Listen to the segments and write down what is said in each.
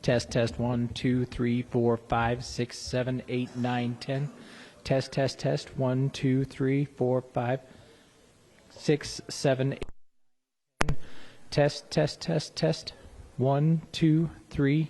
Test, test, 1, 2, 3, 4, 5, 6, 7, 8, 9, 10. Test, test, test, 1, 2, 3, 4, 5, 6, 7, 8, 10. Test, test, test, test, 1, 2, 3.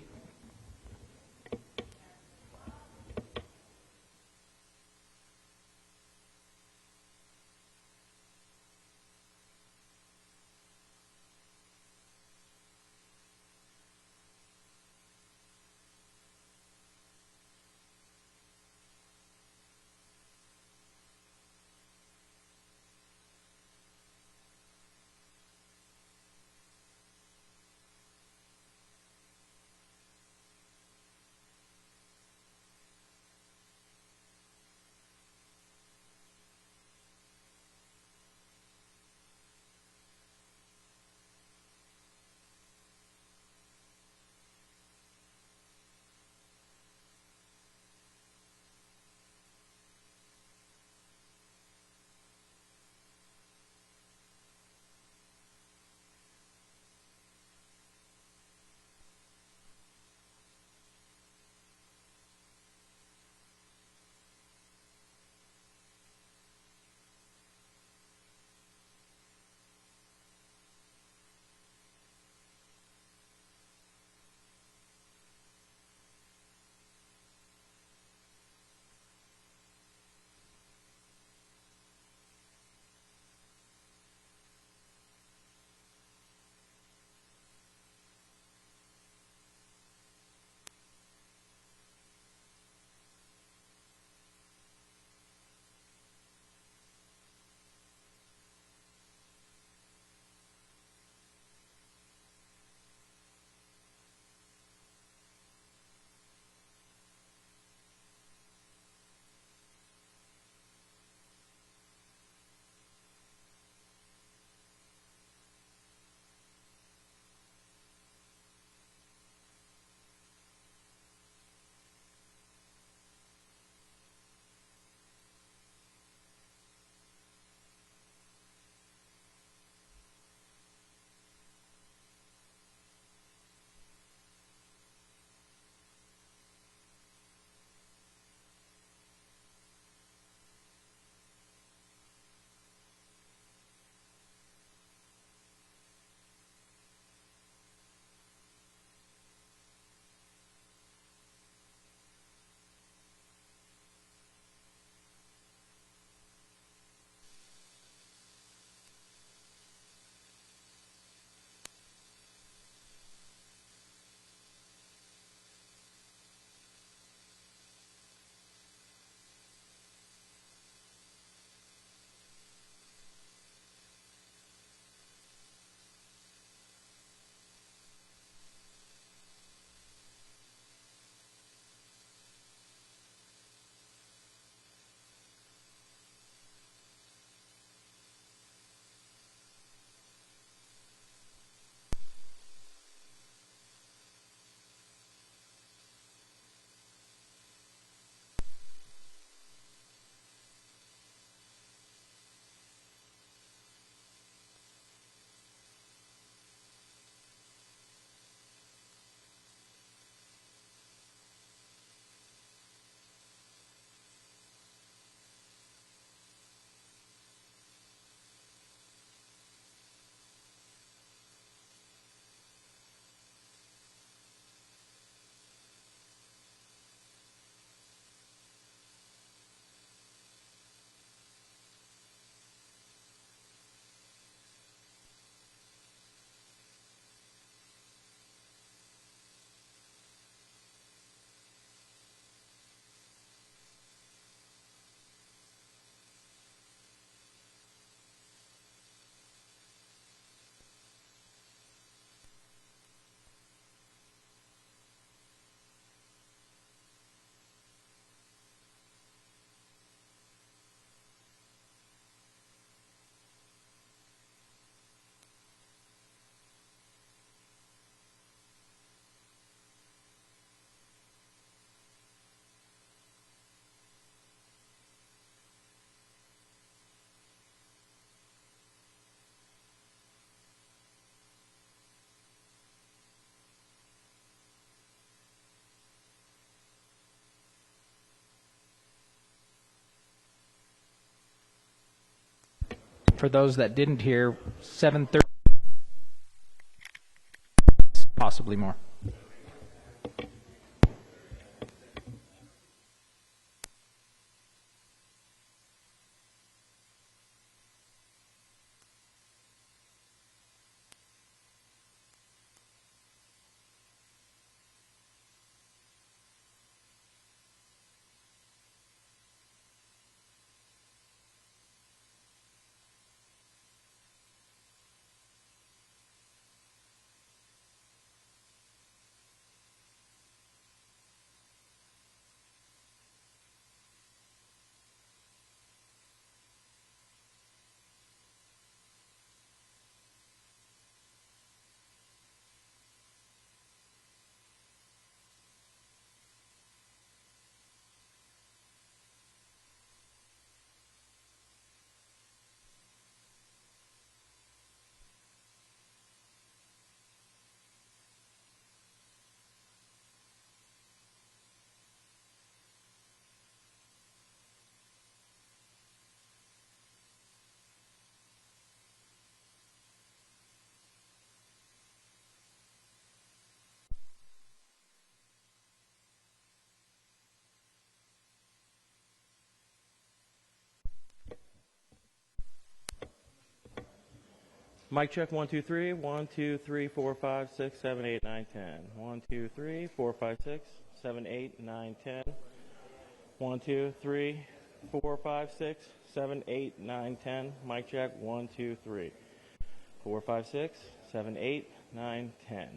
for those that didn't hear, 7:30, possibly more. Mic check, 1, 2, 3. 1, 2, 3, 4, 5, 6, 7, 8, 9, 10. 1, 2, 3, 4, 5, 6, 7, 8, 9, 10. 1, 2, 3, 4, 5, 6, 7, 8, 9, 10. Mic check, 1, 2, 3. 4, 5, 6, 7, 8, 9, 10.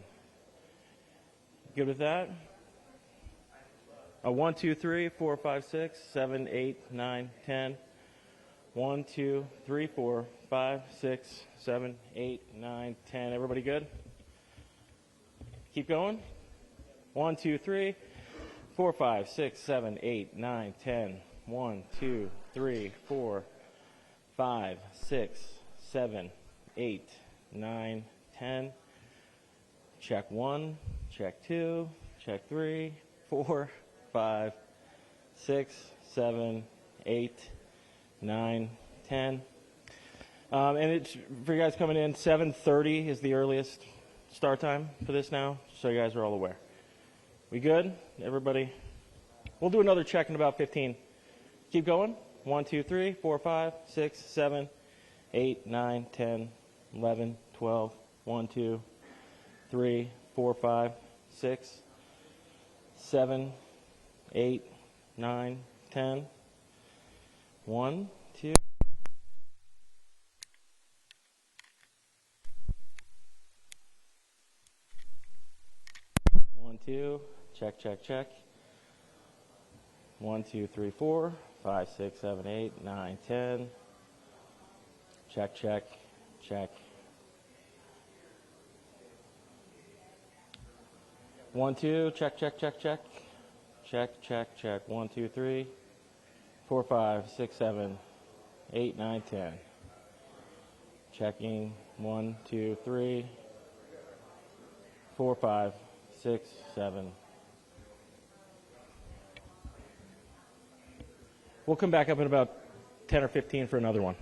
Good with that? 1, 2, 3, 4, 5, 6, 7, 8, 9, 10. 1, 2, 3, 4, 5, 6, 7, 8, 9, 10. Everybody good? Keep going. 1, 2, 3, 4, 5, 6, 7, 8, 9, 10. 1, 2, 3, 4, 5, 6, 7, 8, 9, 10. Check 1, check 2, check 3, 4, 5, 6, 7, 8, 9, 10. And it's for you guys coming in, 7:30 is the earliest start time for this now, so you guys are all aware. We good? Everybody? We'll do another check in about 15. Keep going. 1, 2, 3, 4, 5, 6, 7, 8, 9, 10, 11, 12. 1, 2, 3, 4, 5, 6, 7, 8, 9, 10. 1, 2. One, two. Check, check, check. 1, 2, 3, 4, 5, 6, 7, 8, 9, 10. Check, check, check. 1, 2. Check, check, check, check. Check, check, check. 1, 2, 3, 4, 5, 6, 7, 8, 9, 10. Checking. 1, 2, 3, 4, 5, 6, 7. We'll come back up in about 10 or 15 for another one.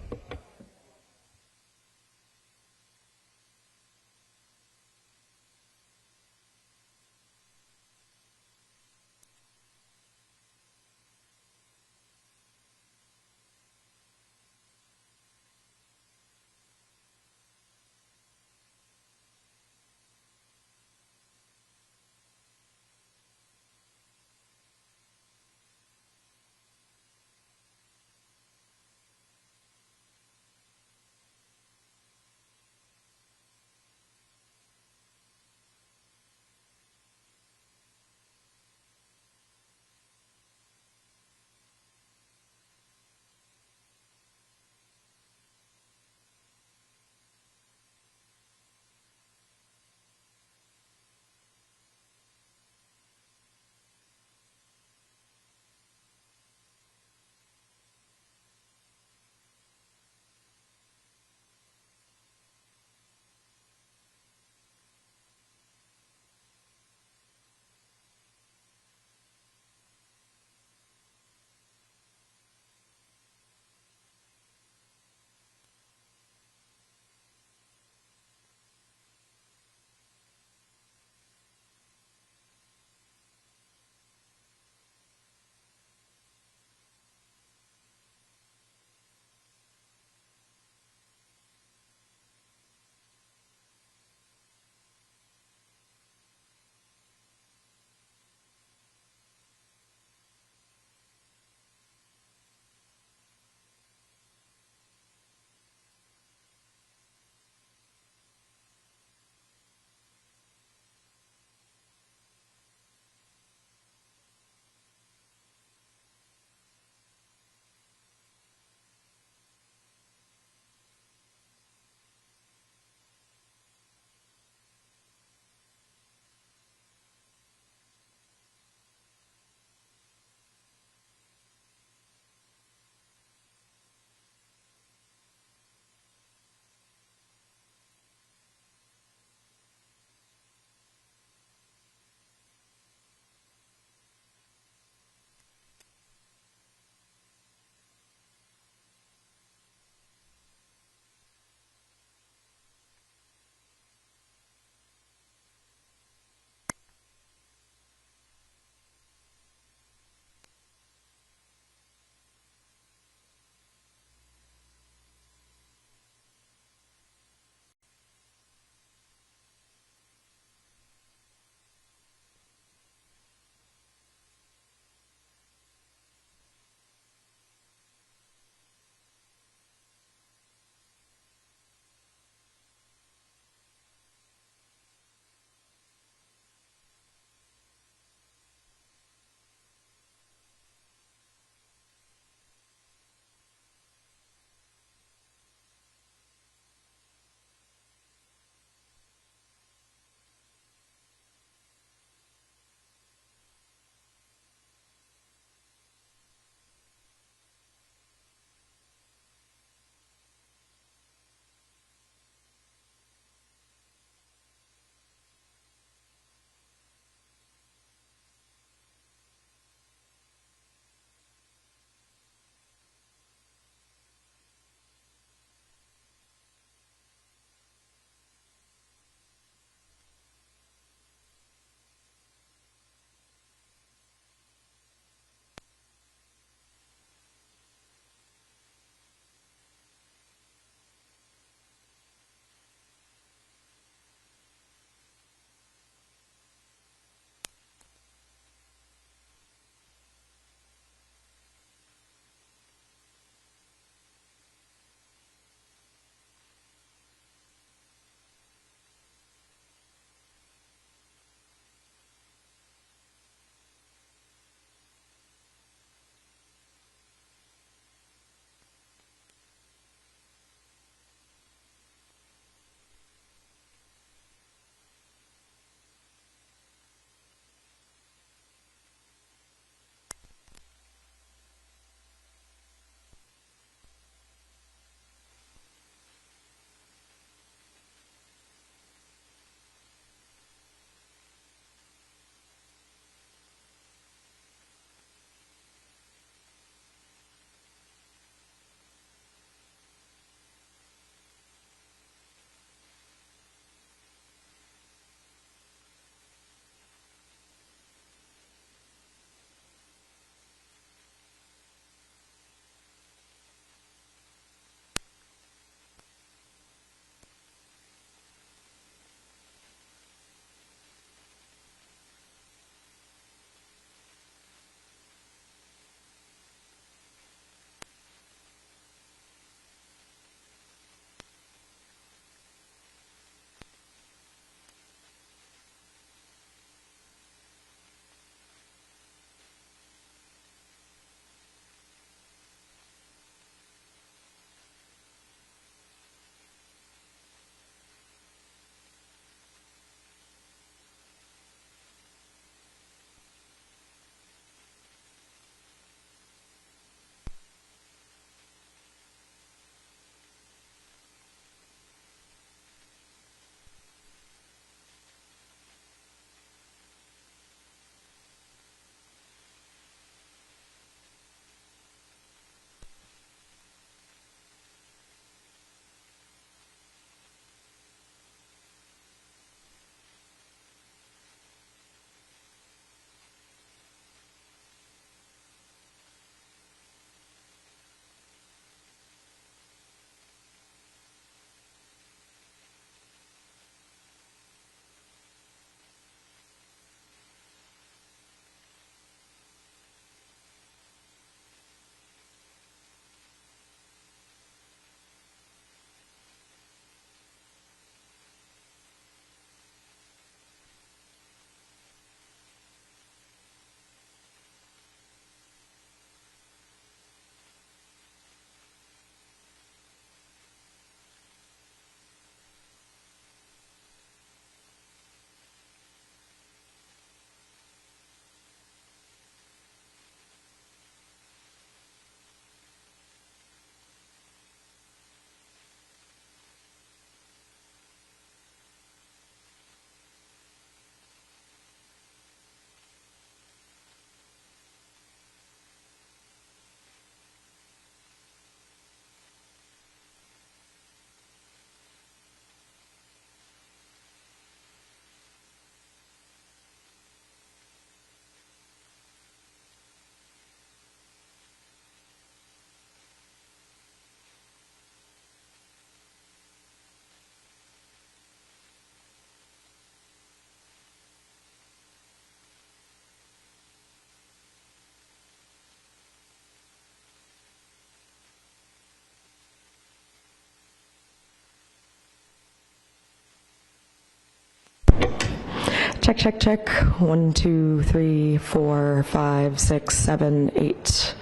Check, check, check. 1, 2, 3, 4, 5, 6, 7, 8.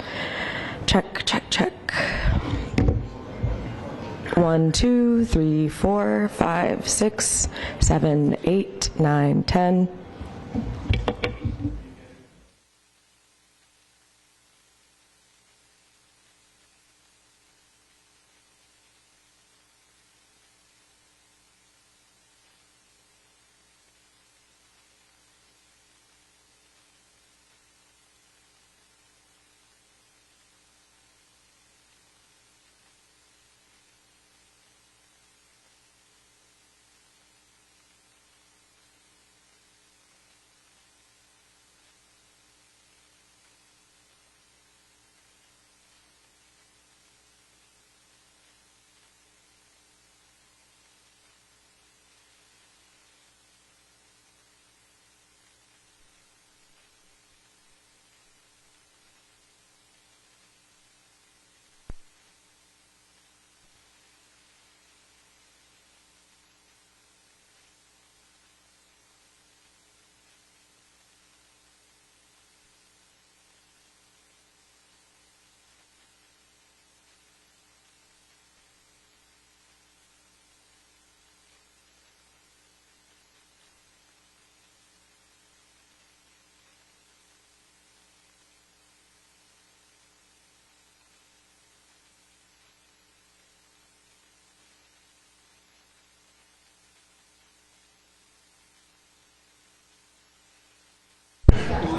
Check, check, check. 1, 2, 3, 4, 5, 6, 7, 8, 9, 10.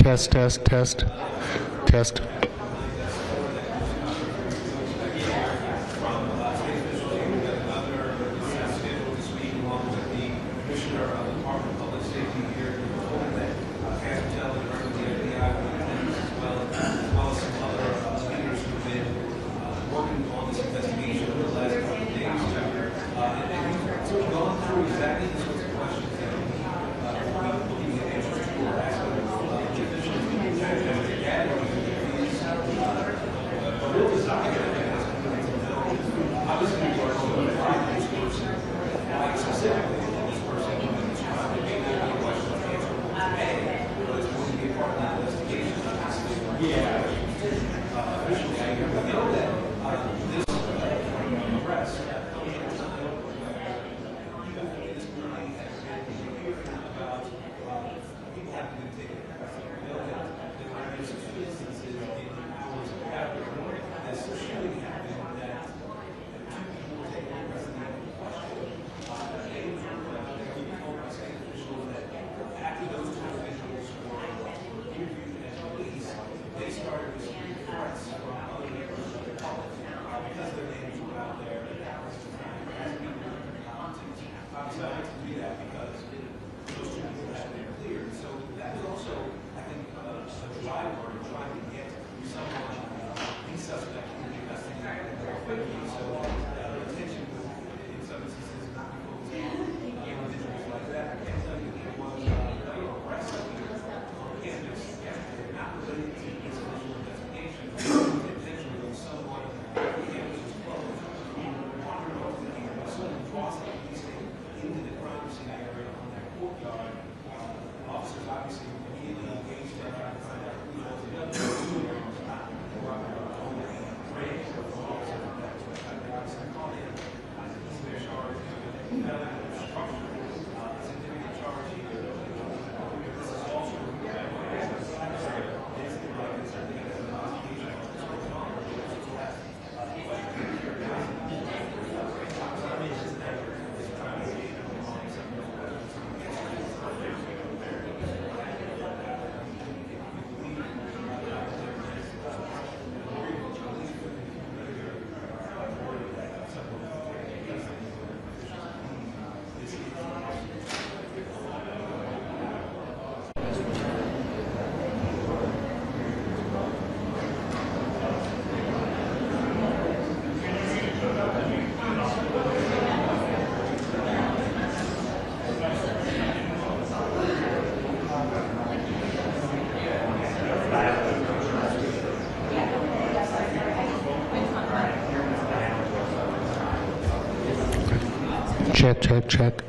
Test, test, test, test. Check, check, check.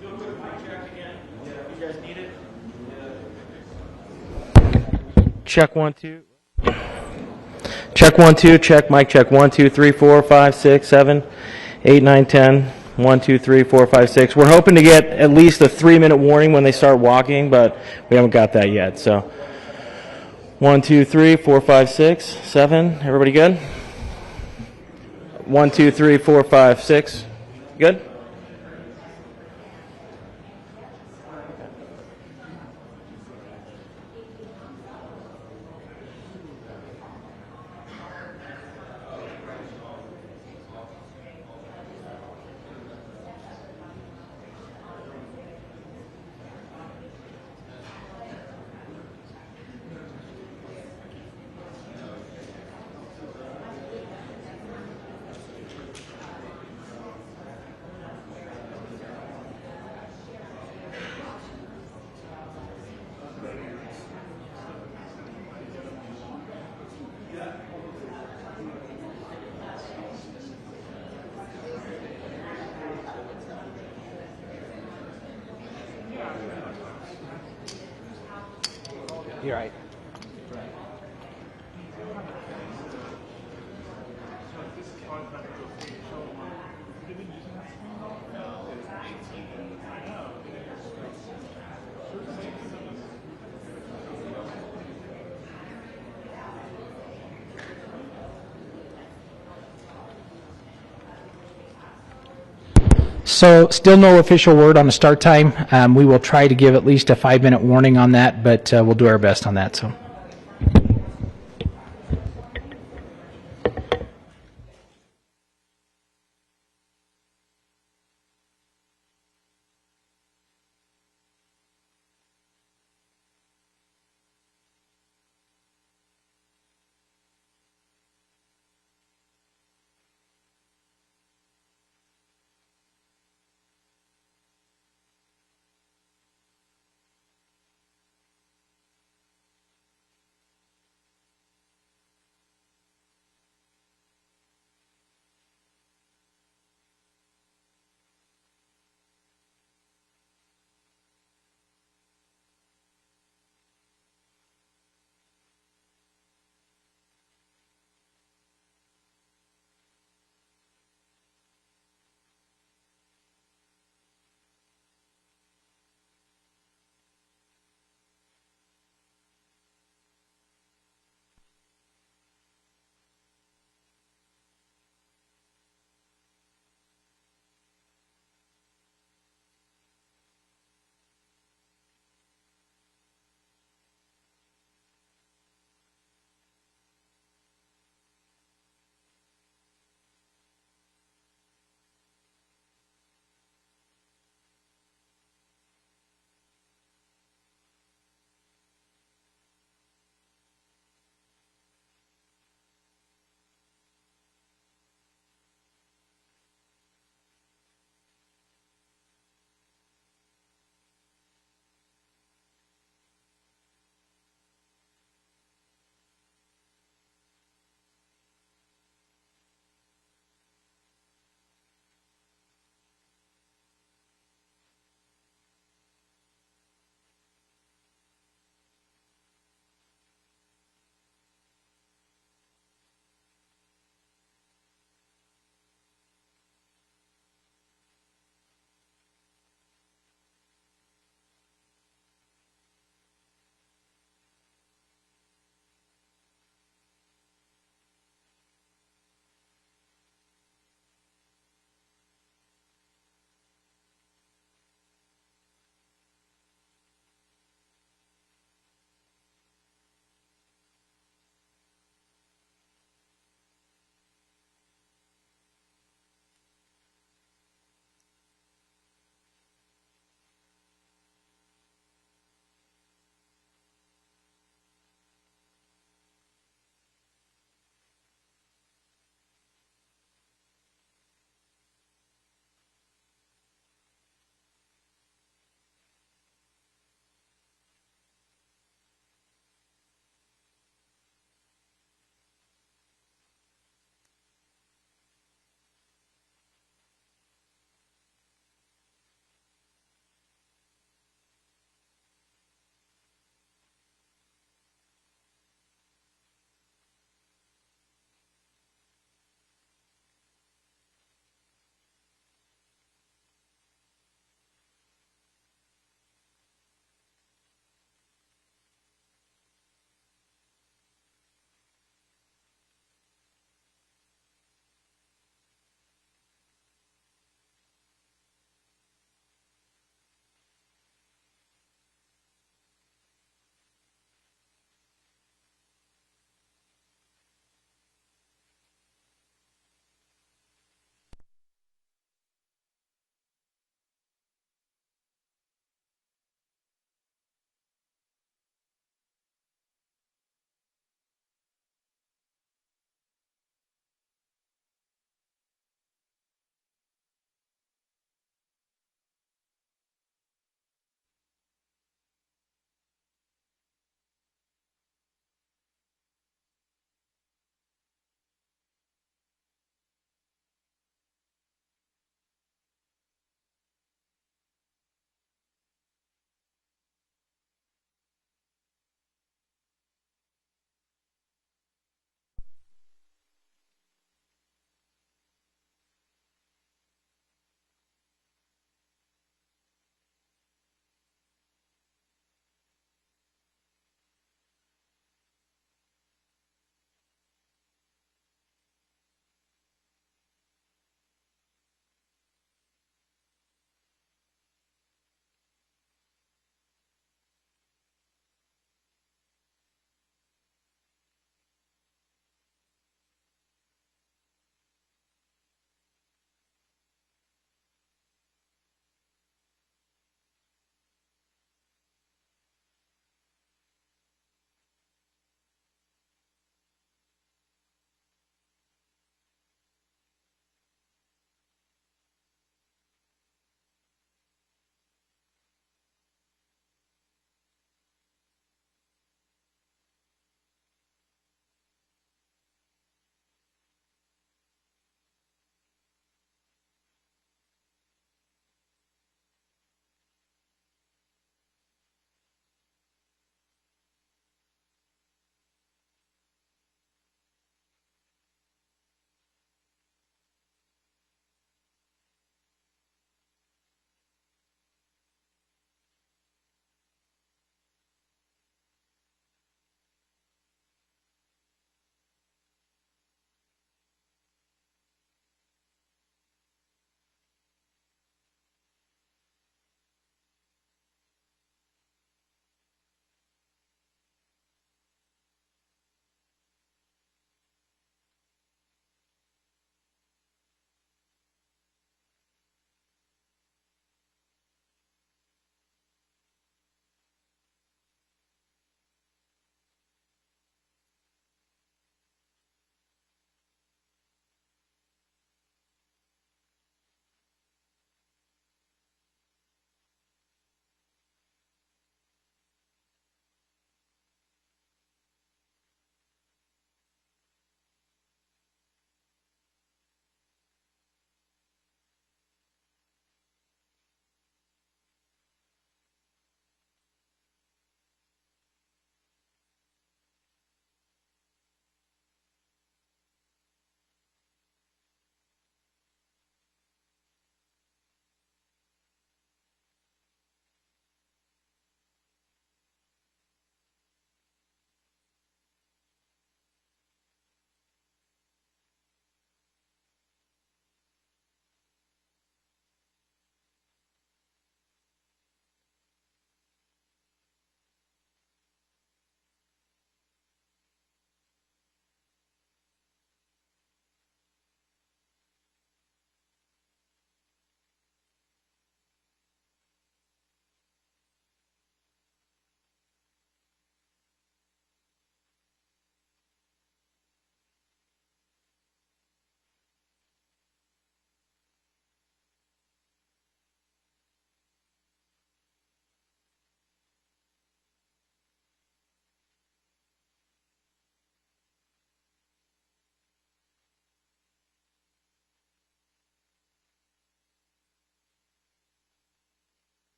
Do a quick mic check again. You guys need it? Check 1 2. Check 1 2. Check mic check 1 2 3 4 5 6 7 8 9 10. 1 2 3 4 5 6. We're hoping to get at least a 3-minute warning when they start walking, but we haven't got that yet. So 1 2 3 4 5 6 7. Everybody good? 1 2 3 4 5 6. Good? You're right. So still no official word on the start time. We will try to give at least a 5-minute warning on that, but we'll do our best on that. So.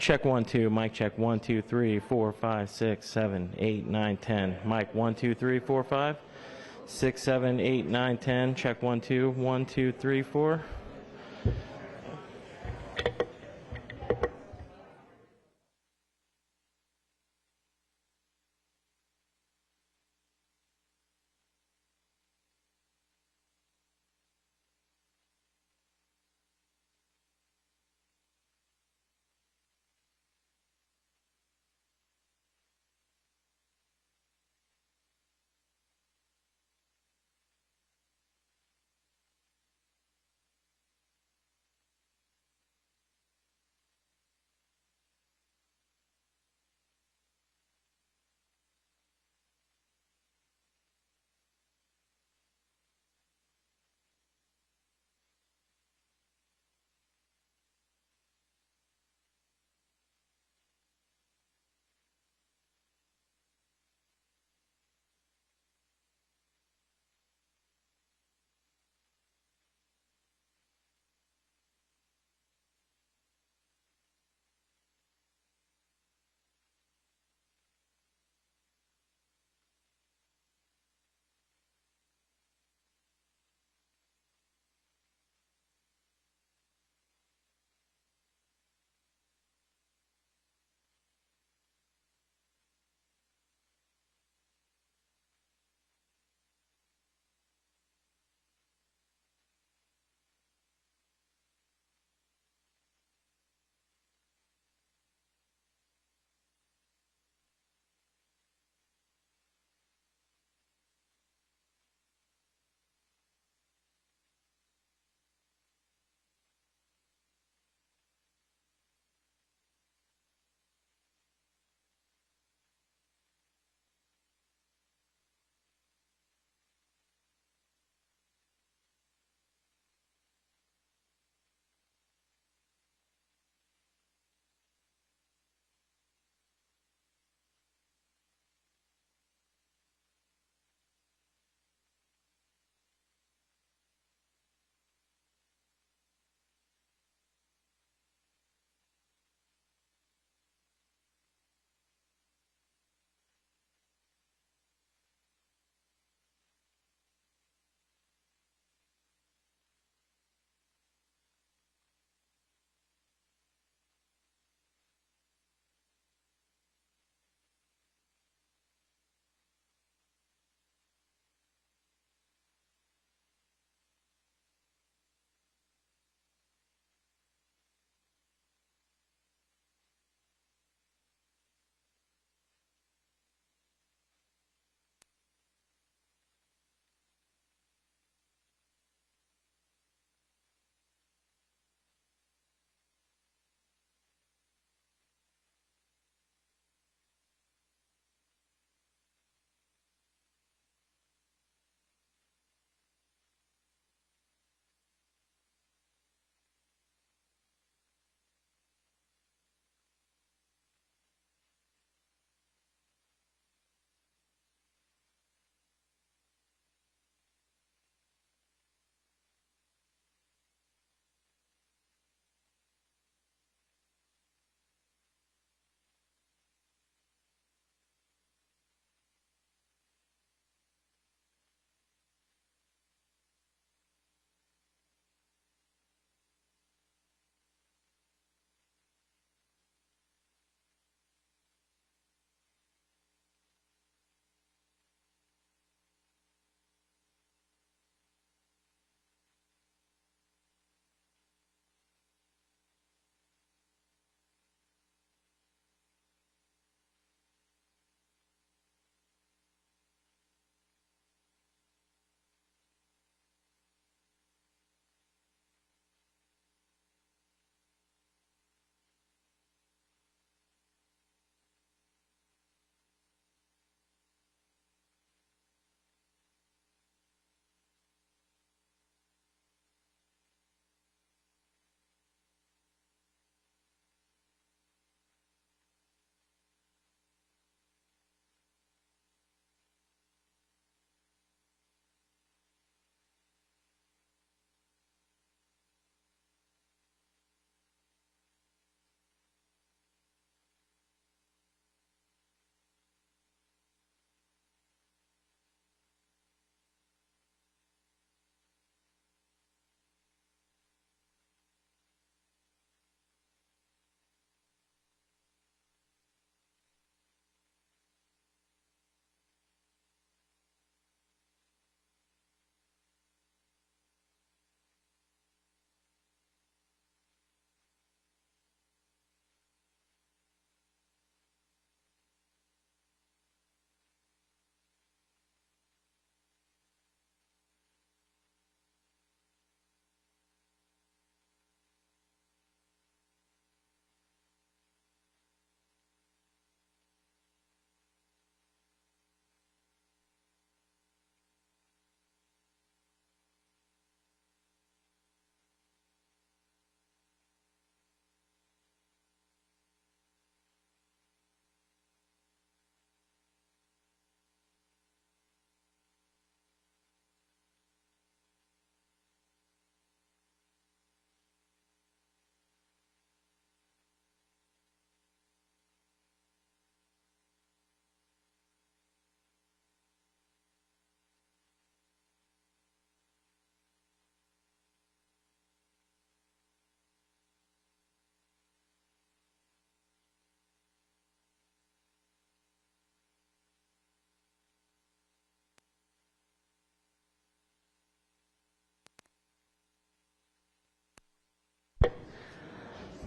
Check 1 2. Mic check 1 2 3 4 5 6 7 8 9 10. Mic 1 2 3 4 5 6 7 8 9 10. Check 1 2 1 2 3 4.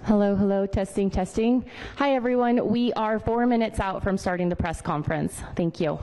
Hello, hello, testing, testing. Hi, everyone. We are 4 minutes out from starting the press conference. Thank you.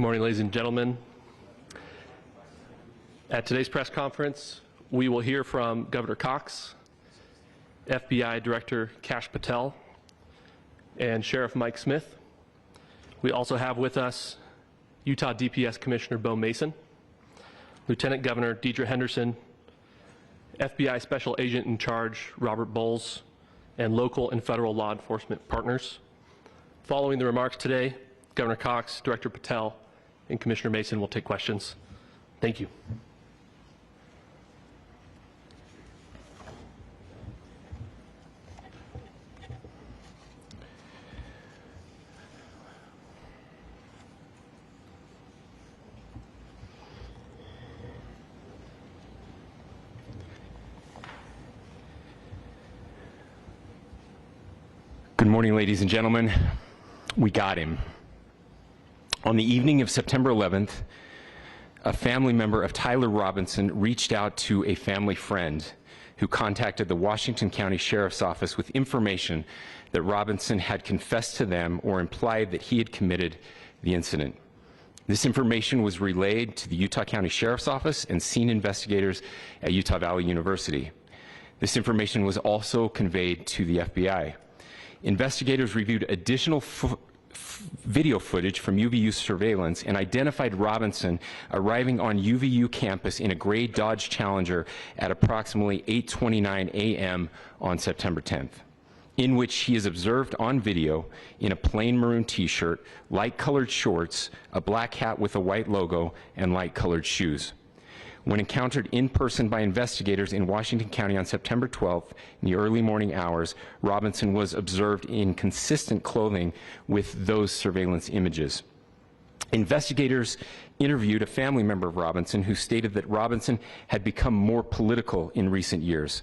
morning, ladies and gentlemen. At today's press conference, we will hear from Governor Cox, FBI Director Kash Patel, and Sheriff Mike Smith. We also have with us Utah DPS Commissioner Bo Mason, Lieutenant Governor Deidre Henderson, FBI Special Agent in Charge Robert Bowles, and local and federal law enforcement partners. Following the remarks today, Governor Cox, Director Patel, and Commissioner Mason will take questions. Thank you. Good morning, ladies and gentlemen. We got him. On the evening of September 11th, a family member of Tyler Robinson reached out to a family friend who contacted the Washington County Sheriff's Office with information that Robinson had confessed to them or implied that he had committed the incident. This information was relayed to the Utah County Sheriff's Office and scene investigators at Utah Valley University. This information was also conveyed to the FBI. Investigators reviewed additional video footage from UVU surveillance and identified Robinson arriving on UVU campus in a gray Dodge Challenger at approximately 8:29 a.m. on September 10th, in which he is observed on video in a plain maroon t-shirt, light-colored shorts, a black hat with a white logo, and light-colored shoes. When encountered in person by investigators in Washington County on September 12th in the early morning hours, Robinson was observed in consistent clothing with those surveillance images. Investigators interviewed a family member of Robinson who stated that Robinson had become more political in recent years.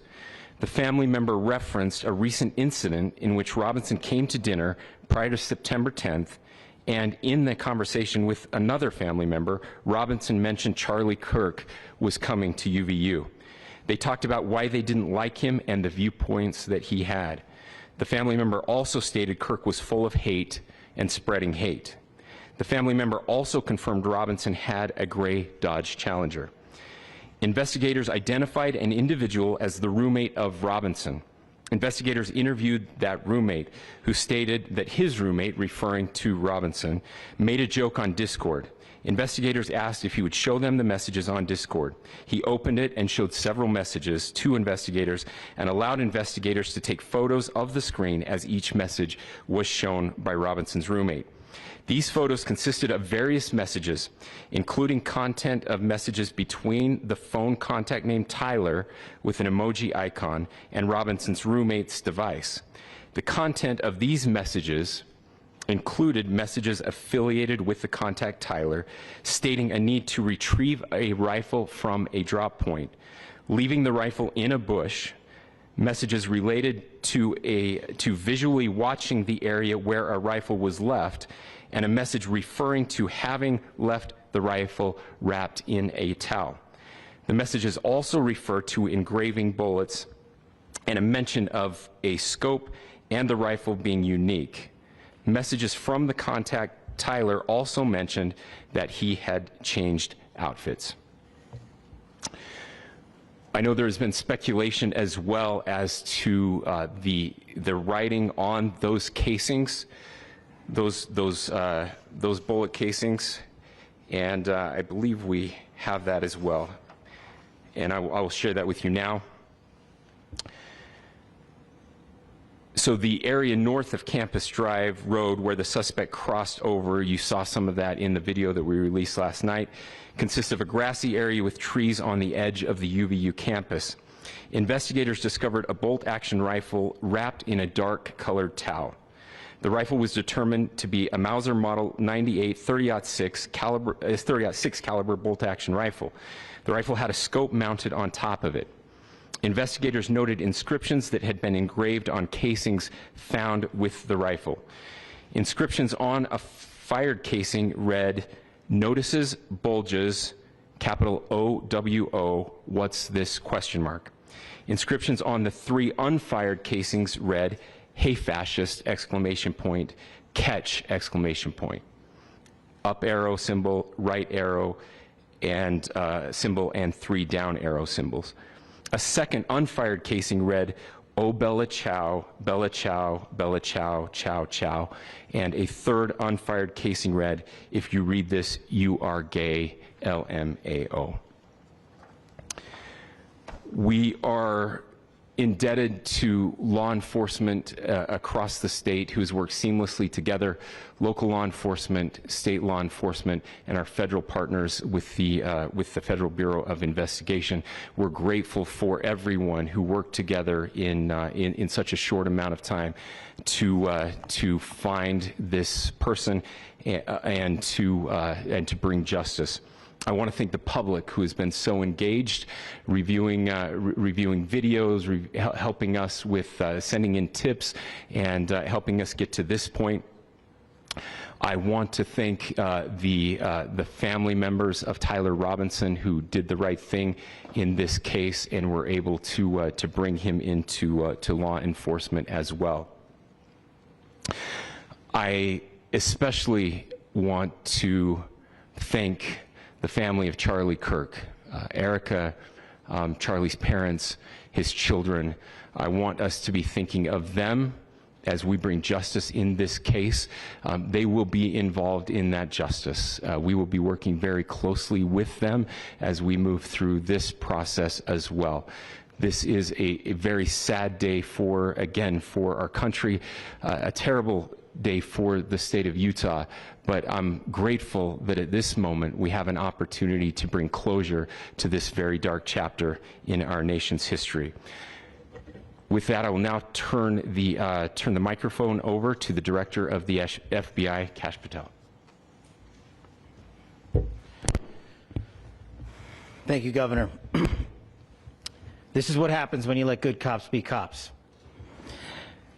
The family member referenced a recent incident in which Robinson came to dinner prior to September 10th, and in the conversation with another family member, Robinson mentioned Charlie Kirk was coming to UVU. They talked about why they didn't like him and the viewpoints that he had. The family member also stated Kirk was full of hate and spreading hate. The family member also confirmed Robinson had a gray Dodge Challenger. Investigators identified an individual as the roommate of Robinson. Investigators interviewed that roommate, who stated that his roommate, referring to Robinson, made a joke on Discord. Investigators asked if he would show them the messages on Discord. He opened it and showed several messages to investigators and allowed investigators to take photos of the screen as each message was shown by Robinson's roommate. These photos consisted of various messages, including content of messages between the phone contact named Tyler with an emoji icon and Robinson's roommate's device. The content of these messages included messages affiliated with the contact Tyler, stating a need to retrieve a rifle from a drop point, leaving the rifle in a bush, messages related to visually watching the area where a rifle was left, and a message referring to having left the rifle wrapped in a towel. The messages also refer to engraving bullets and a mention of a scope and the rifle being unique. Messages from the contact Tyler also mentioned that he had changed outfits. I know there has been speculation as well as to the writing on those casings, those bullet casings, and I believe we have that as well. And I will share that with you now. So the area north of Campus Drive Road where the suspect crossed over, you saw some of that in the video that we released last night, consists of a grassy area with trees on the edge of the UVU campus. Investigators discovered a bolt-action rifle wrapped in a dark-colored towel. The rifle was determined to be a Mauser Model 98 30-06 caliber bolt-action rifle. The rifle had a scope mounted on top of it. Investigators noted inscriptions that had been engraved on casings found with the rifle. Inscriptions on a fired casing read, "Notices bulges, capital OWO, what's this question mark." Inscriptions on the 3 unfired casings read, "Hey fascist, exclamation point, catch, exclamation point." up arrow symbol, right arrow, and symbol, and 3 down arrow symbols. A second unfired casing read, "Oh Bella Chow, Bella Chow, Bella Chow, Chow Chow," and a third unfired casing read, "If you read this, you are gay, LMAO." We are indebted to law enforcement across the state who's worked seamlessly together, local law enforcement, state law enforcement, and our federal partners with the Federal Bureau of Investigation. We're grateful for everyone who worked together in such a short amount of time to find this person and to bring justice. I want to thank the public who has been so engaged, reviewing videos, helping us with sending in tips, and helping us get to this point. I want to thank the family members of Tyler Robinson who did the right thing in this case and were able to bring him into to law enforcement as well. I especially want to thank the family of Charlie Kirk, Erica, Charlie's parents, his children. I want us to be thinking of them as we bring justice in this case. They will be involved in that justice. We will be working very closely with them as we move through this process as well. This is a very sad day for our country, a terrible day for the state of Utah, but I'm grateful that at this moment we have an opportunity to bring closure to this very dark chapter in our nation's history. With that, I will now turn the microphone over to the Director of the FBI, Kash Patel. Thank you, Governor. This is what happens when you let good cops be cops.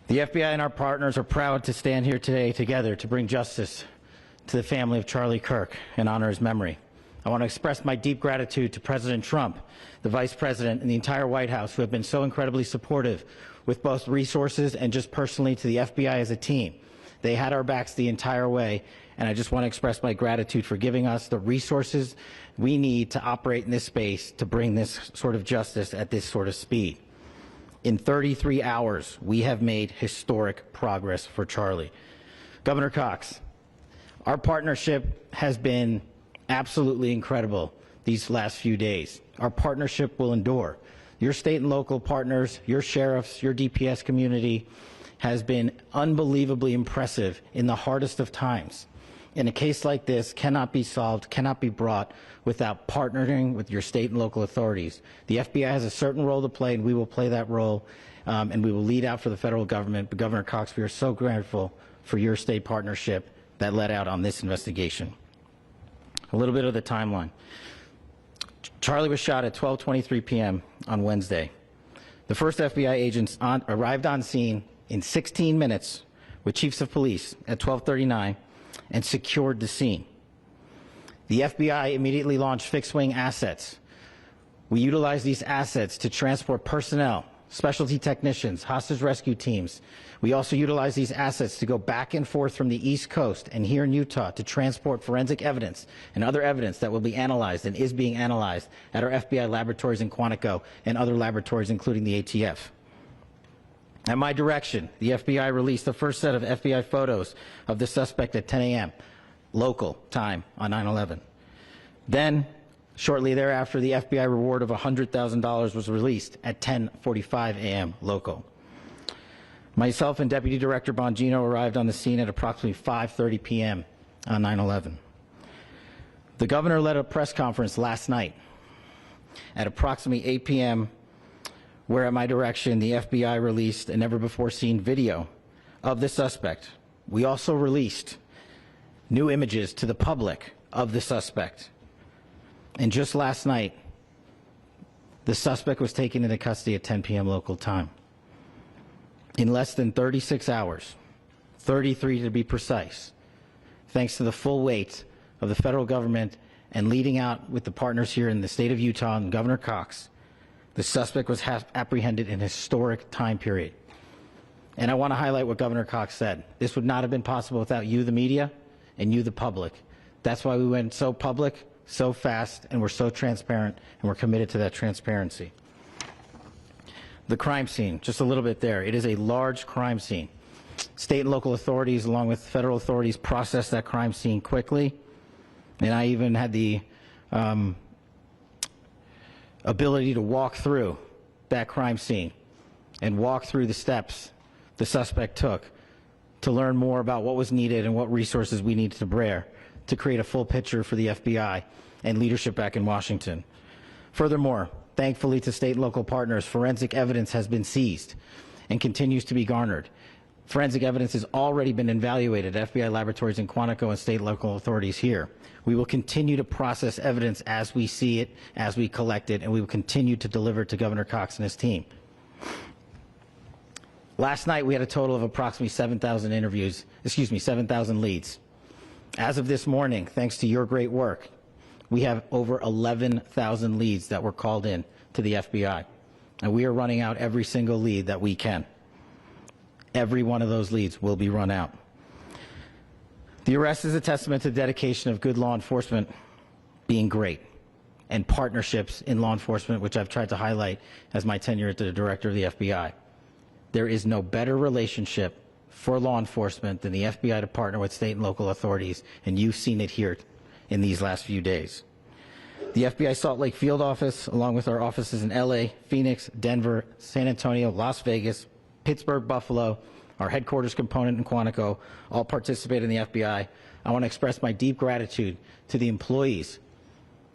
The FBI and our partners are proud to stand here today together to bring justice to the family of Charlie Kirk and honor his memory. I want to express my deep gratitude to President Trump, the Vice President, and the entire White House who have been so incredibly supportive with both resources and just personally to the FBI as a team. They had our backs the entire way, and I just want to express my gratitude for giving us the resources we need to operate in this space to bring this sort of justice at this sort of speed. In 33 hours, we have made historic progress for Charlie. Governor Cox, our partnership has been absolutely incredible these last few days. Our partnership will endure. Your state and local partners, your sheriffs, your DPS community has been unbelievably impressive in the hardest of times. And a case like this cannot be solved, cannot be brought without partnering with your state and local authorities. The FBI has a certain role to play, and we will play that role, and we will lead out for the federal government. But Governor Cox, we are so grateful for your state partnership that led out on this investigation. A little bit of the timeline. Charlie was shot at 12:23 p.m. on Wednesday. The first FBI agents arrived on scene in 16 minutes with chiefs of police at 12:39 and secured the scene. The FBI immediately launched fixed-wing assets. We utilized these assets to transport personnel, specialty technicians, hostage rescue teams. We also utilized these assets to go back and forth from the East Coast and here in Utah to transport forensic evidence and other evidence that will be analyzed and is being analyzed at our FBI laboratories in Quantico and other laboratories, including the ATF. At my direction, the FBI released the first set of FBI photos of the suspect at 10 a.m. local time on 9/11. Then, shortly thereafter, the FBI reward of $100,000 was released at 10:45 a.m. local. Myself and Deputy Director Bongino arrived on the scene at approximately 5:30 p.m. on 9/11. The governor led a press conference last night at approximately 8 p.m. where at my direction the FBI released a never-before-seen video of the suspect. We also released new images to the public of the suspect. And just last night, the suspect was taken into custody at 10 p.m. local time. In less than 36 hours, 33 to be precise, thanks to the full weight of the federal government and leading out with the partners here in the state of Utah and Governor Cox, the suspect was apprehended in a historic time period. And I want to highlight what Governor Cox said. This would not have been possible without you, the media, and you, the public. That's why we went so public, so fast, and we're so transparent, and we're committed to that transparency. The crime scene, just a little bit there. It is a large crime scene. State and local authorities, along with federal authorities, processed that crime scene quickly. And I even had the ability to walk through that crime scene and walk through the steps the suspect took to learn more about what was needed and what resources we needed to bear to create a full picture for the FBI and leadership back in Washington. Furthermore, thankfully to state and local partners, forensic evidence has been seized and continues to be garnered. Forensic evidence has already been evaluated at FBI laboratories in Quantico and state and local authorities here. We will continue to process evidence as we see it, as we collect it, and we will continue to deliver to Governor Cox and his team. Last night, we had a total of approximately 7,000 leads. As of this morning, thanks to your great work, we have over 11,000 leads that were called in to the FBI, and we are running out every single lead that we can. Every one of those leads will be run out. The arrest is a testament to the dedication of good law enforcement being great, and partnerships in law enforcement, which I've tried to highlight as my tenure as the director of the FBI. There is no better relationship for law enforcement than the FBI to partner with state and local authorities, and you've seen it here in these last few days. The FBI Salt Lake field office, along with our offices in LA, Phoenix, Denver, San Antonio, Las Vegas, Pittsburgh, Buffalo, our headquarters component in Quantico, all participate in the FBI. I want to express my deep gratitude to the employees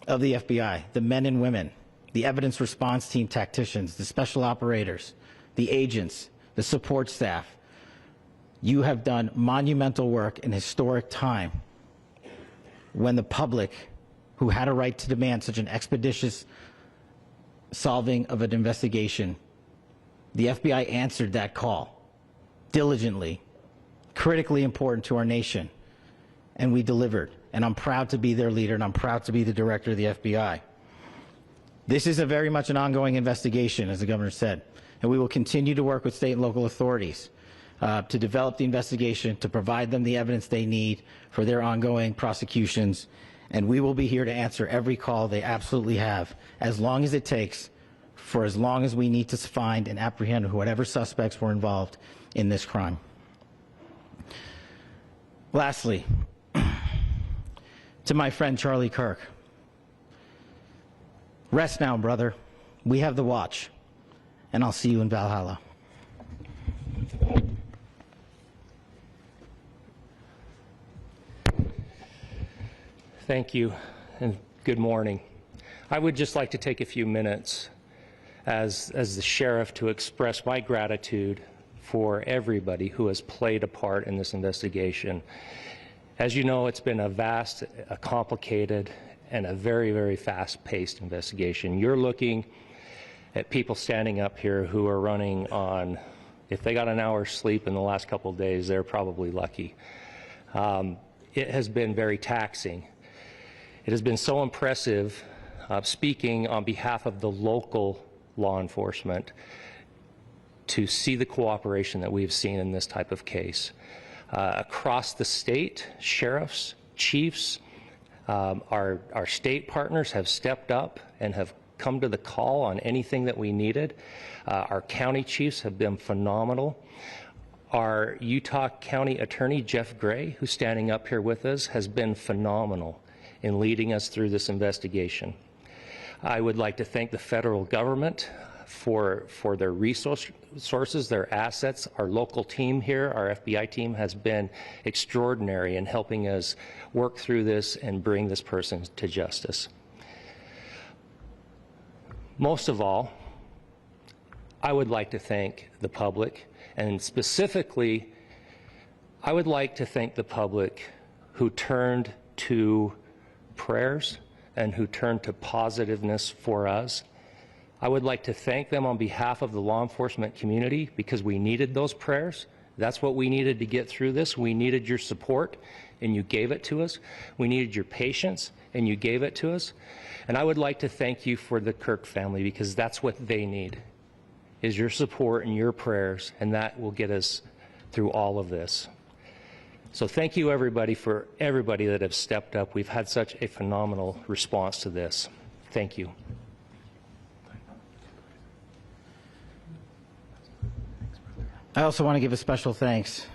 of the FBI, the men and women, the evidence response team tacticians, the special operators, the agents, the support staff. You have done monumental work in historic time when the public, who had a right to demand such an expeditious solving of an investigation, the FBI answered that call diligently, critically important to our nation, and we delivered. And I'm proud to be their leader, and I'm proud to be the director of the FBI. This is a very much an ongoing investigation, as the governor said, and we will continue to work with state and local authorities to develop the investigation, to provide them the evidence they need for their ongoing prosecutions, and we will be here to answer every call they absolutely have, as long as it takes, for as long as we need to find and apprehend whatever suspects were involved in this crime. Lastly, to my friend Charlie Kirk, rest now, brother. We have the watch, and I'll see you in Valhalla. Thank you, and good morning. I would just like to take a few minutes as the sheriff to express my gratitude for everybody who has played a part in this investigation. As you know, it's been a vast, a complicated, and a very, very fast-paced investigation. You're looking at people standing up here who are running on, if they got an hour's sleep in the last couple of days, they're probably lucky. It has been very taxing. It has been so impressive, speaking on behalf of the local law enforcement, to see the cooperation that we've seen in this type of case. Across the state, sheriffs, chiefs, our state partners have stepped up and have come to the call on anything that we needed. Our county chiefs have been phenomenal. Our Utah County Attorney, Jeff Gray, who's standing up here with us, has been phenomenal in leading us through this investigation. I would like to thank the federal government for their resources, their assets. Our local team here, our FBI team, has been extraordinary in helping us work through this and bring this person to justice. Most of all, I would like to thank the public, and specifically, I would like to thank the public who turned to prayers and who turned to positiveness for us. I would like to thank them on behalf of the law enforcement community, because we needed those prayers. That's what we needed to get through this. We needed your support, and you gave it to us. We needed your patience, and you gave it to us. And I would like to thank you for the Kirk family, because that's what they need, is your support and your prayers, and that will get us through all of this. So thank you everybody for everybody that have stepped up. We've had such a phenomenal response to this. Thank you. I also want to give a special thanks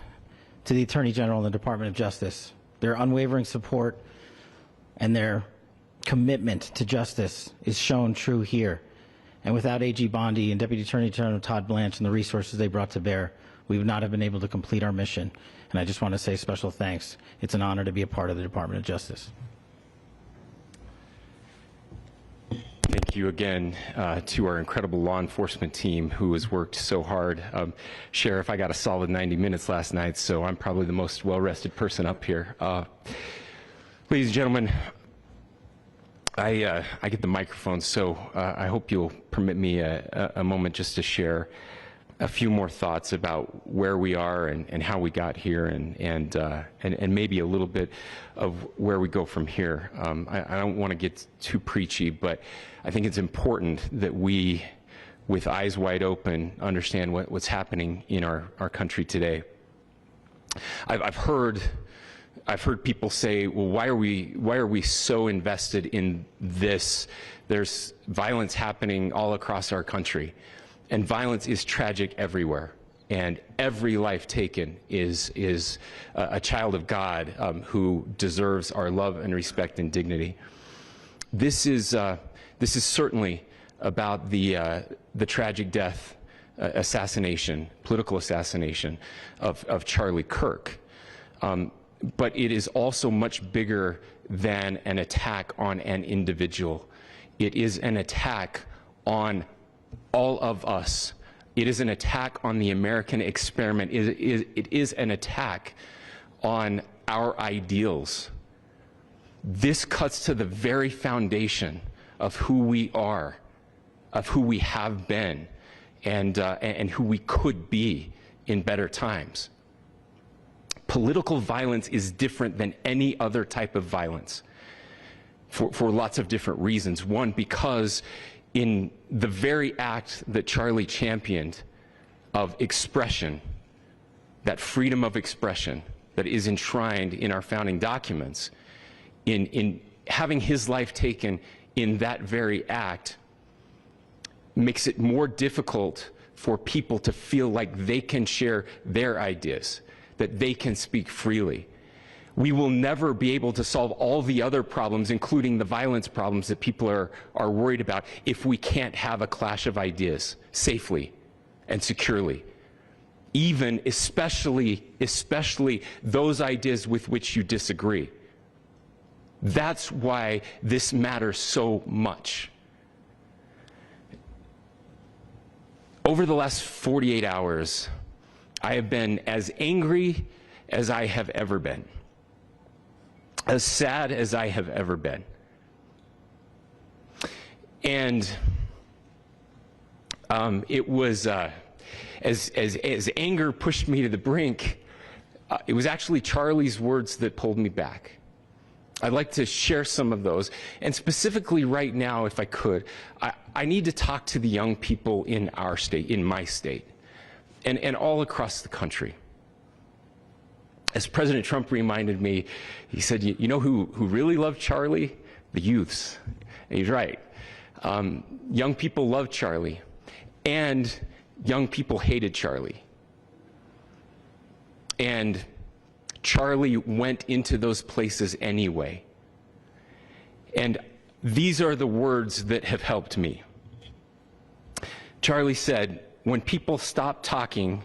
to the Attorney General and the Department of Justice. Their unwavering support and their commitment to justice is shown true here. And without AG Bondi and Deputy Attorney General Todd Blanche and the resources they brought to bear, we would not have been able to complete our mission. And I just want to say special thanks. It's an honor to be a part of the Department of Justice. Thank you again to our incredible law enforcement team who has worked so hard. Sheriff, I got a solid 90 minutes last night, so I'm probably the most well-rested person up here. Ladies and gentlemen, I get the microphone, so I hope you'll permit me a moment just to share a few more thoughts about where we are and how we got here, and maybe a little bit of where we go from here. I don't want to get too preachy, but I think it's important that we, with eyes wide open, understand what's happening in our country today. I've heard people say, well, why are we so invested in this? There's violence happening all across our country, and violence is tragic everywhere. And every life taken is a child of God who deserves our love and respect and dignity. This is certainly about the tragic death, political assassination of Charlie Kirk. But it is also much bigger than an attack on an individual. It is an attack on all of us. It is an attack on the American experiment. It is an attack on our ideals. This cuts to the very foundation of who we are, of who we have been, and who we could be in better times. Political violence is different than any other type of violence for lots of different reasons. One, because in the very act that Charlie championed of expression, that freedom of expression that is enshrined in our founding documents, in having his life taken in that very act, makes it more difficult for people to feel like they can share their ideas, that they can speak freely. We will never be able to solve all the other problems, including the violence problems that people are worried about, if we can't have a clash of ideas safely and securely. Especially those ideas with which you disagree. That's why this matters so much. Over the last 48 hours, I have been as angry as I have ever been, as sad as I have ever been. And it was, as anger pushed me to the brink, it was actually Charlie's words that pulled me back. I'd like to share some of those. And specifically right now, if I could, I need to talk to the young people in our state, in my state, and all across the country. As President Trump reminded me, he said, you know who really loved Charlie? The youths. And he's right. Young people loved Charlie, and young people hated Charlie. And Charlie went into those places anyway. And these are the words that have helped me. Charlie said, when people stop talking,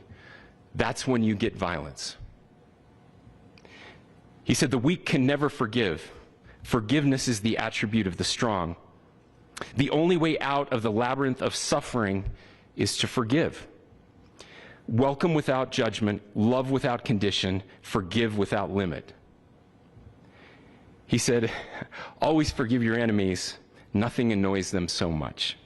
that's when you get violence. He said, the weak can never forgive. Forgiveness is the attribute of the strong. The only way out of the labyrinth of suffering is to forgive. Welcome without judgment, love without condition, forgive without limit. He said, always forgive your enemies. Nothing annoys them so much.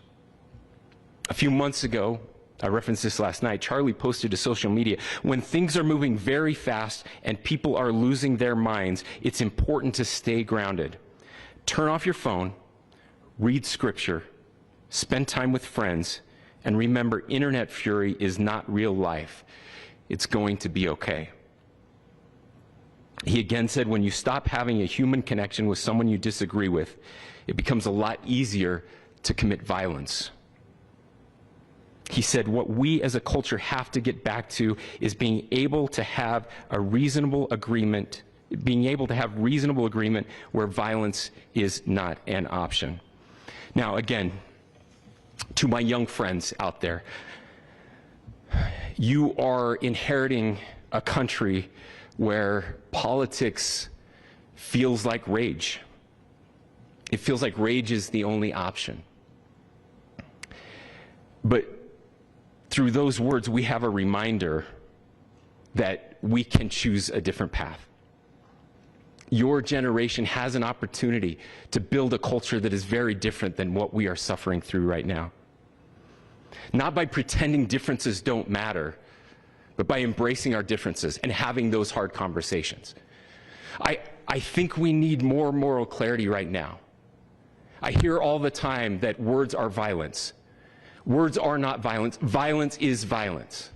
A few months ago, I referenced this last night, Charlie posted to social media, when things are moving very fast and people are losing their minds, it's important to stay grounded. Turn off your phone, read scripture, spend time with friends, and remember, internet fury is not real life. It's going to be okay. He again said, when you stop having a human connection with someone you disagree with, it becomes a lot easier to commit violence. He said, what we as a culture have to get back to is being able to have a reasonable agreement, where violence is not an option. Now, again, to my young friends out there, you are inheriting a country where politics feels like rage. It feels like rage is the only option. But through those words, we have a reminder that we can choose a different path. Your generation has an opportunity to build a culture that is very different than what we are suffering through right now. Not by pretending differences don't matter, but by embracing our differences and having those hard conversations. I think we need more moral clarity right now. I hear all the time that words are violence. Words are not violence. Violence is violence.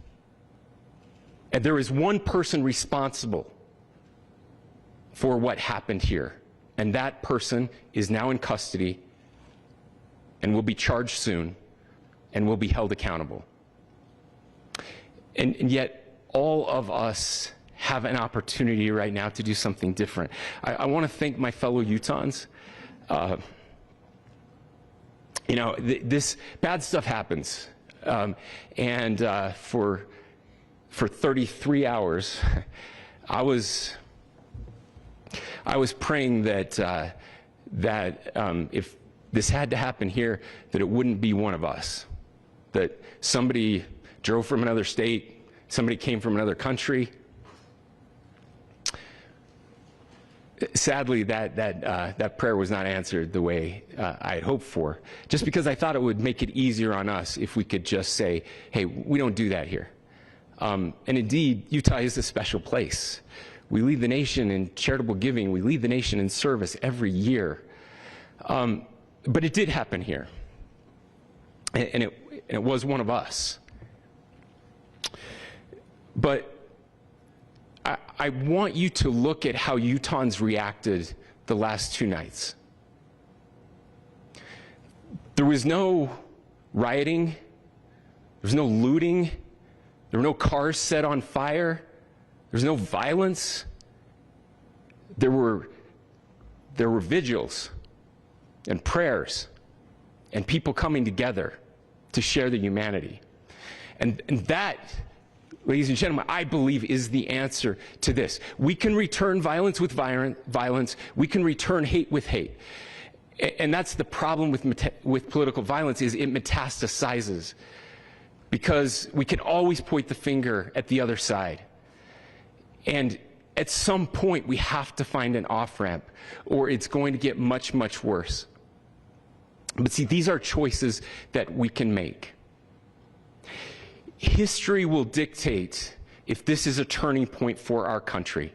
And there is one person responsible for what happened here. And that person is now in custody and will be charged soon and will be held accountable. And yet, all of us have an opportunity right now to do something different. I want to thank my fellow Utahns. You know, this bad stuff happens. For 33 hours, I was praying that if this had to happen here, that it wouldn't be one of us. That somebody drove from another state, somebody came from another country. Sadly, that prayer was not answered the way I had hoped for, just because I thought it would make it easier on us if we could just say, hey, we don't do that here. And indeed, Utah is a special place. We lead the nation in charitable giving. We lead the nation in service every year. But it did happen here. And it was one of us. But I want you to look at how Utahns reacted the last 2 nights. There was no rioting. There was no looting. There were no cars set on fire. There was no violence. There were vigils and prayers and people coming together to share the humanity. And that, ladies and gentlemen, I believe is the answer to this. We can return violence with violence. We can return hate with hate. And that's the problem with political violence, is it metastasizes. Because we can always point the finger at the other side. And at some point, we have to find an off-ramp, or it's going to get much, much worse. But see, these are choices that we can make. History will dictate if this is a turning point for our country.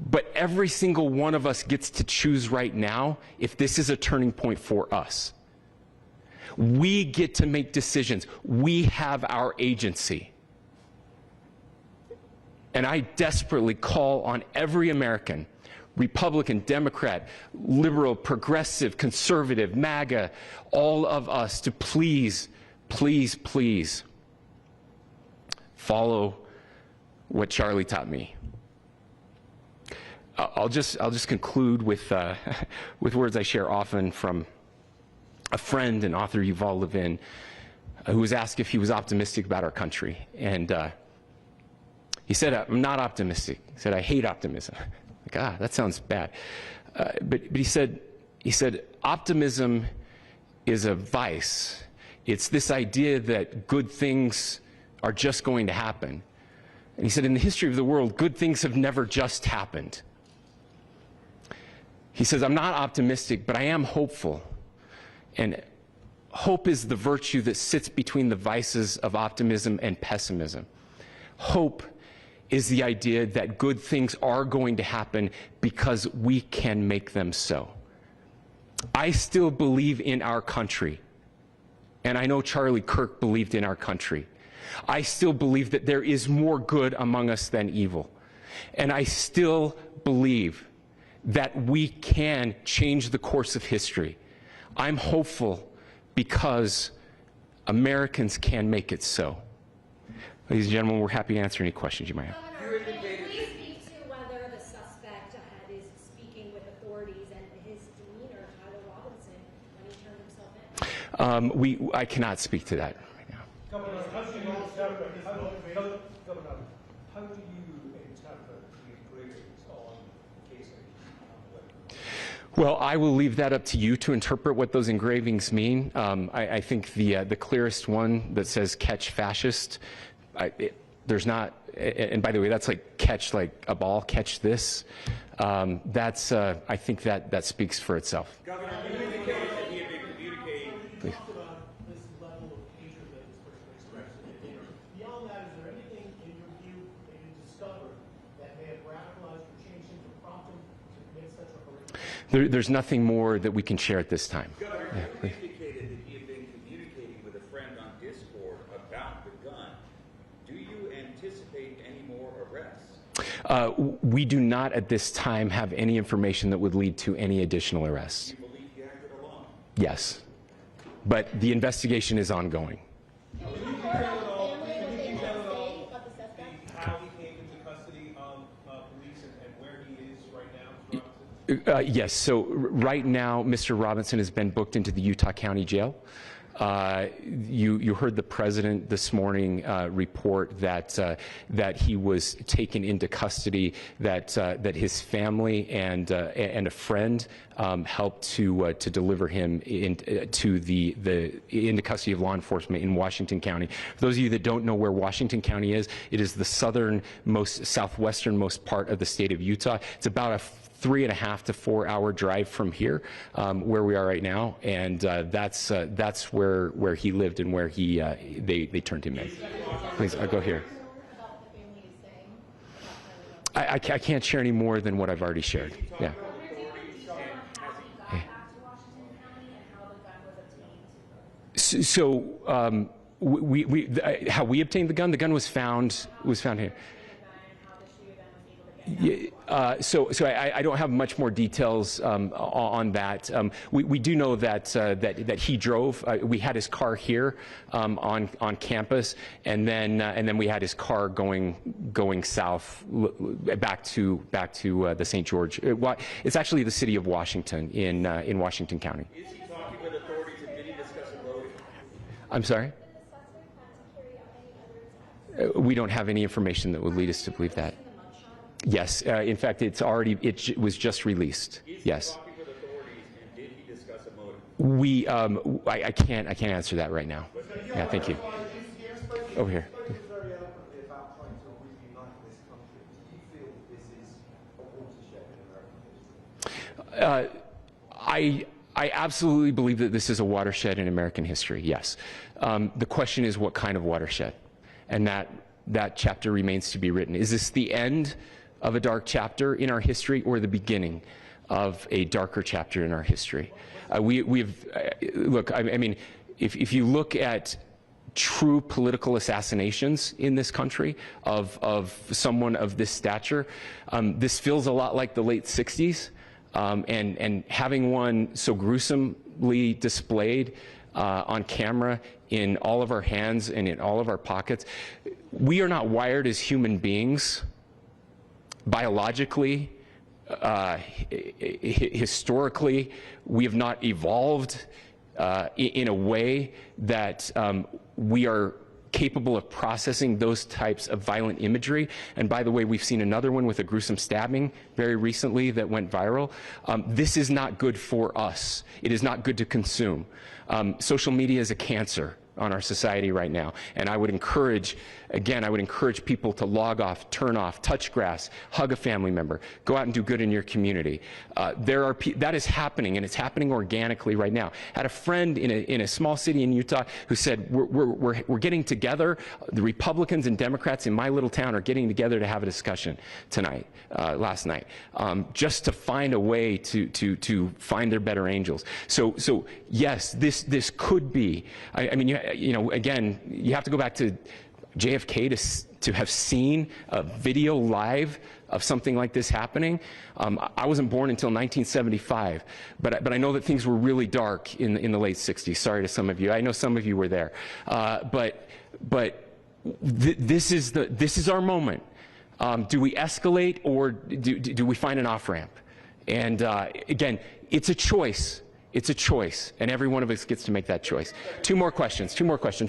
But every single one of us gets to choose right now if this is a turning point for us. We get to make decisions. We have our agency. And I desperately call on every American, Republican, Democrat, liberal, progressive, conservative, MAGA, all of us to please, please, please follow what Charlie taught me. I'll just conclude with words I share often from a friend and author, Yuval Levin, who was asked if he was optimistic about our country. And he said, I'm not optimistic. He said, I hate optimism. Like, that sounds bad. But he said, optimism is a vice. It's this idea that good things are just going to happen. And he said, in the history of the world, good things have never just happened. He says, I'm not optimistic, but I am hopeful. And hope is the virtue that sits between the vices of optimism and pessimism. Hope is the idea that good things are going to happen because we can make them so. I still believe in our country. And I know Charlie Kirk believed in our country. I still believe that there is more good among us than evil. And I still believe that we can change the course of history. I'm hopeful because Americans can make it so. Ladies and gentlemen, we're happy to answer any questions you might have. Governor, can you please speak to whether the suspect is speaking with authorities and his demeanor, Tyler Robinson, when he turned himself in? I cannot speak to that right now. Governor, how do you interpret the engravings on casing? Well, I will leave that up to you to interpret what those engravings mean. I think the clearest one that says "catch fascist," there's not, and by the way, that's like catch like a ball, catch this. That's I think that speaks for itself. Governor, you indicated that he had been communicating. Please. This level of hatred that this person expressed in the dinner. Beyond that, is there anything in your view that you discovered that may have radicalized or changed him to prompt him to commit such a horrific? There's nothing more that we can share at this time. Governor, you indicated that he had been communicating with a friend on Discord about the gun. Do you anticipate any more arrests? We do not at this time have any information that would lead to any additional arrests. Do you believe he acted alone? Yes, but the investigation is ongoing. How he came into custody of police and where he is right now? Yes, so right now, Mr. Robinson has been booked into the Utah County Jail. You heard the president this morning report that he was taken into custody, that his family and a friend helped to deliver him into custody of law enforcement in Washington County. For those of you that don't know where Washington County is, it is the southwesternmost part of the state of Utah. It's about a 3.5 to 4 hour drive from here, where we are right now, and that's where he lived and where they turned him in. Please, I'll go here. I can't share any more than what I've already shared. Yeah. So how we obtained the gun was found here. So I don't have much more details on that. We do know that he drove. We had his car here on campus, and then we had his car going south back to the St. George. It's actually the city of Washington in Washington County. Is he talking with authorities and did he discuss a motive? I'm sorry? We don't have any information that would lead us to believe that. Yes, in fact, it was just released. Yes. Is he talking with authorities and did he discuss a motive? I can't answer that right now. Yeah, thank you. Over here. I absolutely believe that this is a watershed in American history. Yes. The question is, what kind of watershed? And that chapter remains to be written. Is this the end of a dark chapter in our history, or the beginning of a darker chapter in our history? Look, I mean, if you look at true political assassinations in this country of someone of this stature, this feels a lot like the late 60s, and having one so gruesomely displayed on camera in all of our hands and in all of our pockets. We are not wired as human beings biologically, historically. We have not evolved in a way that we are capable of processing those types of violent imagery. And by the way, we've seen another one with a gruesome stabbing very recently that went viral. This is not good for us. It is not good to consume. Social media is a cancer on our society right now. And I would encourage, again, people to log off, turn off, touch grass, hug a family member, go out and do good in your community. That is happening, and it's happening organically right now. I had a friend in a small city in Utah who said, we're getting together, the Republicans and Democrats in my little town are getting together to have a discussion tonight, last night, just to find a way to find their better angels. So yes, this could be, I mean, again, you have to go back to JFK to have seen a video live of something like this happening. I wasn't born until 1975, but I know that things were really dark in the late 60s. Sorry to some of you. I know some of you were there. This is our moment. Do we escalate, or do we find an off-ramp? And again, it's a choice. It's a choice, and every one of us gets to make that choice. Two more questions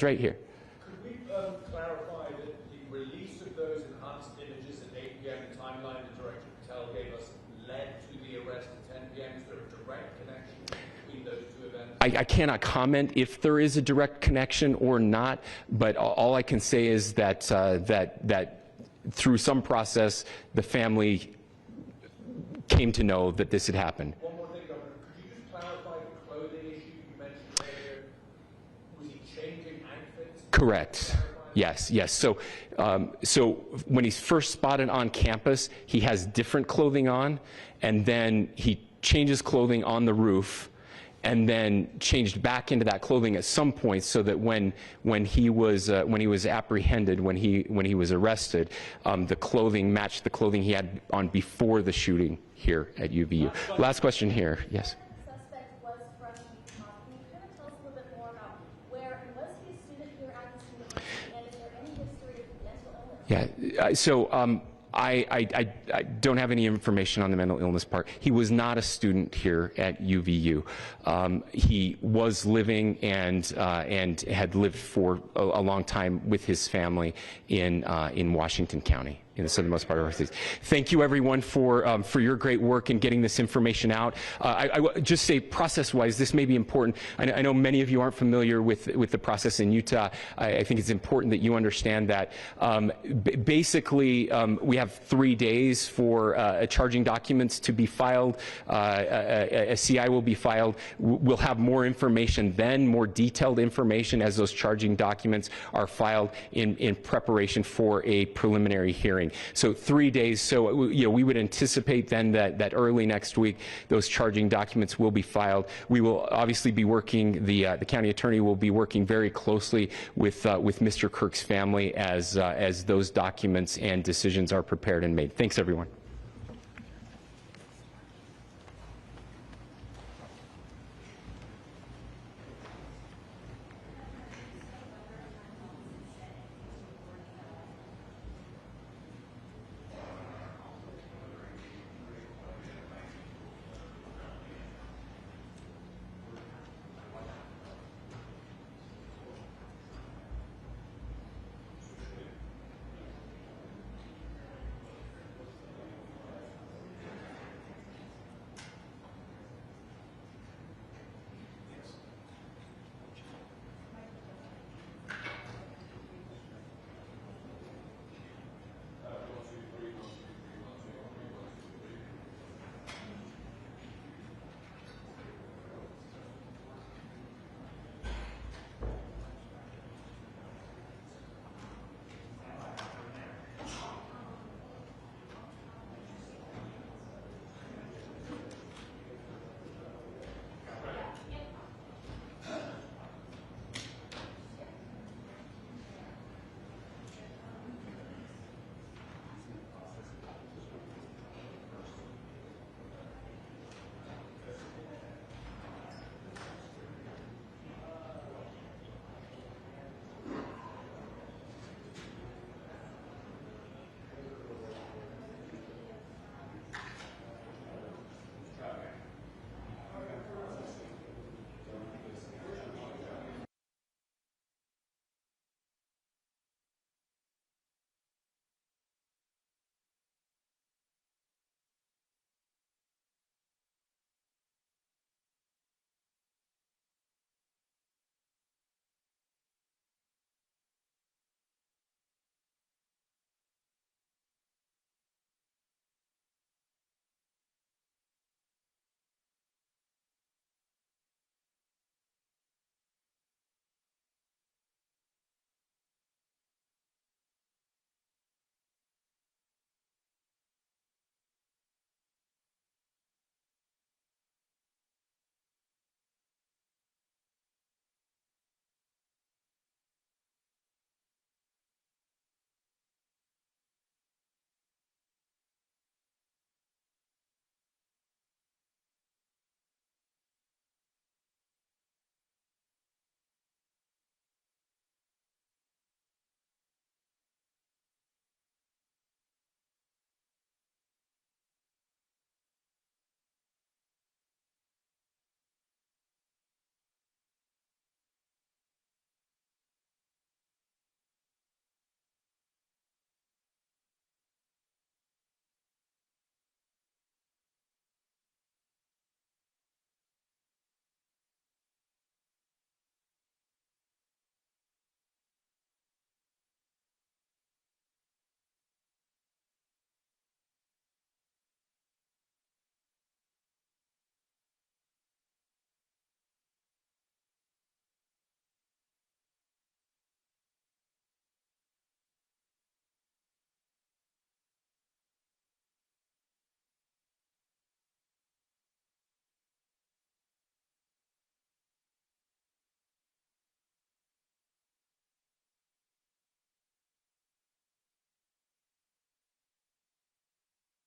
right here. Could we clarify that the release of those enhanced images at 8 p.m., the timeline that Director Patel gave us, led to the arrest at 10 p.m.? Is there a direct connection between those two events? I cannot comment if there is a direct connection or not, but all I can say is that that through some process, the family came to know that this had happened. One more thing, Governor. Could you just clarify the clothing issue you mentioned earlier? Was he changing outfits? Correct. Yes, yes. So, so when he's first spotted on campus, he has different clothing on, and then he changes clothing on the roof, and then changed back into that clothing at some point, so that when he was apprehended, when he was arrested, the clothing matched the clothing he had on before the shooting here at UVU. Last question here. Yes. Suspect was from Utah. Can you kind of tell us a little bit more about where, and was he a student here at this university, and is there any history of mental illness? Yeah. So. I don't have any information on the mental illness part. He was not a student here at UVU. He was living and had lived for a long time with his family in Washington County, in the southernmost part of our state. Thank you, everyone, for your great work in getting this information out. I will just say, process-wise, this may be important. I know many of you aren't familiar with the process in Utah. I think it's important that you understand that basically we have 3 days for charging documents to be filed. A CI will be filed. We'll have more information then, more detailed information as those charging documents are filed in preparation for a preliminary hearing. So 3 days. So we would anticipate then that early next week those charging documents will be filed. We will obviously be working. The county attorney will be working very closely with Mr. Kirk's family as those documents and decisions are prepared and made. Thanks, everyone.